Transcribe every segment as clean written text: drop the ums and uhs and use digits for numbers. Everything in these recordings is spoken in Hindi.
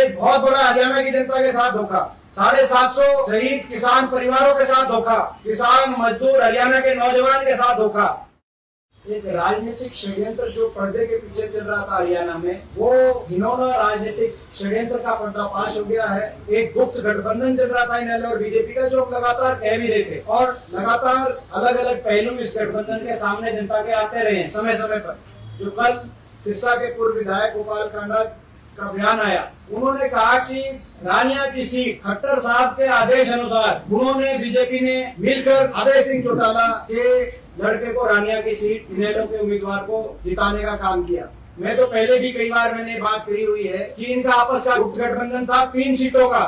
एक बहुत बड़ा हरियाणा की जनता के साथ धोखा, 750 शहीद किसान परिवारों के साथ धोखा, किसान मजदूर हरियाणा के नौजवान के साथ धोखा। एक राजनीतिक षड्यंत्र जो पर्दे के पीछे चल रहा था हरियाणा में, वो घिनौना राजनीतिक षड्यंत्र का पर्दाफाश हो गया है। एक गुप्त गठबंधन चल रहा था इनेलो और बीजेपी का, जो लगातार कह भी रहे थे और लगातार अलग अलग पहलू इस गठबंधन के सामने जनता के आते रहे हैं समय समय पर। जो कल सिरसा के पूर्व विधायक गोपाल कांडा का बयान आया, उन्होंने कहा कि रानिया की सीट खट्टर साहब के आदेश अनुसार उन्होंने बीजेपी ने मिलकर अभय सिंह चौटाला के लड़के को रानिया की सीट इनेलो के उम्मीदवार को जिताने का काम किया। मैं तो पहले भी कई बार मैंने बात कही हुई है कि इनका आपस का गुप्त गठबंधन था 3 सीटों का,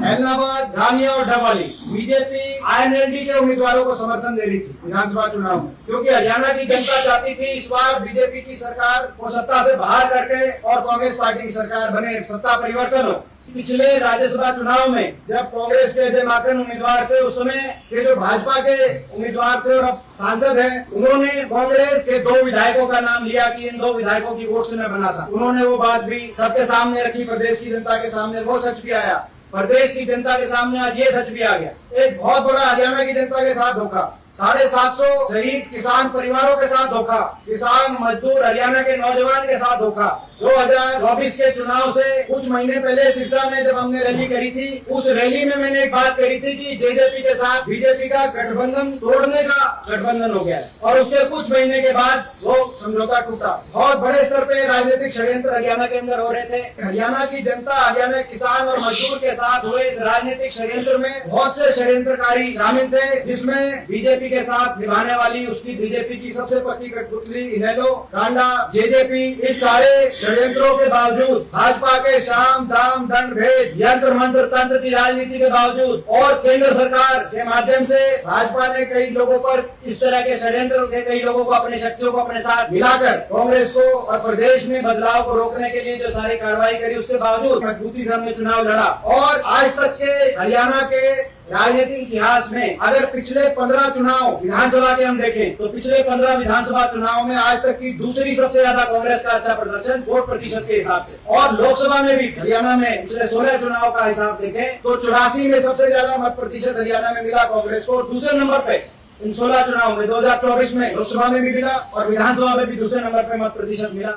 एलनाबाद, रानिया और डबवाली। बीजेपी आईएनएलडी के उम्मीदवारों को समर्थन दे रही थी विधानसभा चुनाव में, क्योंकि हरियाणा की जनता चाहती थी इस बार बीजेपी की सरकार को सत्ता से बाहर करके और कांग्रेस पार्टी की सरकार बने, सत्ता परिवर्तन हो। पिछले राज्यसभा चुनाव में जब कांग्रेस के देमाकन उम्मीदवार थे, उस समय के जो भाजपा के उम्मीदवार थे और अब सांसद हैं, उन्होंने कांग्रेस के 2 विधायकों का नाम लिया कि इन 2 विधायकों की वोट से मैं बना था। उन्होंने वो बात भी सबके सामने रखी, प्रदेश की जनता के सामने। वो सच भी आया, प्रदेश की जनता के सामने आज ये सच भी आ गया। एक बहुत बड़ा हरियाणा की जनता के साथ धोखा, 750 शहीद किसान परिवारों के साथ धोखा, किसान मजदूर हरियाणा के नौजवान के साथ धोखा। 2024 के चुनाव से कुछ महीने पहले सिरसा में जब हमने रैली करी थी, उस रैली में मैंने एक बात करी थी कि जेजेपी के साथ बीजेपी का गठबंधन तोड़ने का गठबंधन हो गया है और उसके कुछ महीने के बाद वो समझौता टूटा। बहुत बड़े स्तर पे राजनीतिक षड्यंत्र हरियाणा के अंदर हो रहे थे। हरियाणा की जनता, हरियाणा किसान और मजदूर के साथ हुए इस राजनीतिक षड्यंत्र में बहुत से षड्यंत्रकारी शामिल थे, जिसमें बीजेपी के साथ निभाने वाली उसकी बीजेपी की सबसे पक्की कठपुतली इनेलो, कांडा, जेजेपी, इस सारे षड्यंत्रों के बावजूद, भाजपा के शाम दाम दंड भेद यंत्र मंत्र तंत्र की राजनीति के बावजूद और केंद्र सरकार के माध्यम से भाजपा ने कई लोगों पर इस तरह के षड्यंत्र के कई लोगों को अपनी शक्तियों को अपने साथ मिलाकर कांग्रेस को और प्रदेश में बदलाव को रोकने के लिए जो सारी कार्रवाई करी, उसके बावजूद मजबूती से हमने चुनाव लड़ा। और आज तक के हरियाणा के राजनीतिक इतिहास में अगर पिछले 15 चुनाव विधानसभा के हम देखें तो पिछले 15 विधानसभा चुनाव में आज तक की दूसरी सबसे ज्यादा कांग्रेस का अच्छा प्रदर्शन वोट प्रतिशत के हिसाब से। और लोकसभा में भी हरियाणा में पिछले 16 चुनाव का हिसाब देखें तो 84 में सबसे ज्यादा मत प्रतिशत हरियाणा में मिला कांग्रेस को। दूसरे नंबर पे इन 16 चुनाव में 2024 में लोकसभा में भी मिला और विधानसभा में भी दूसरे नंबर पे मत प्रतिशत मिला।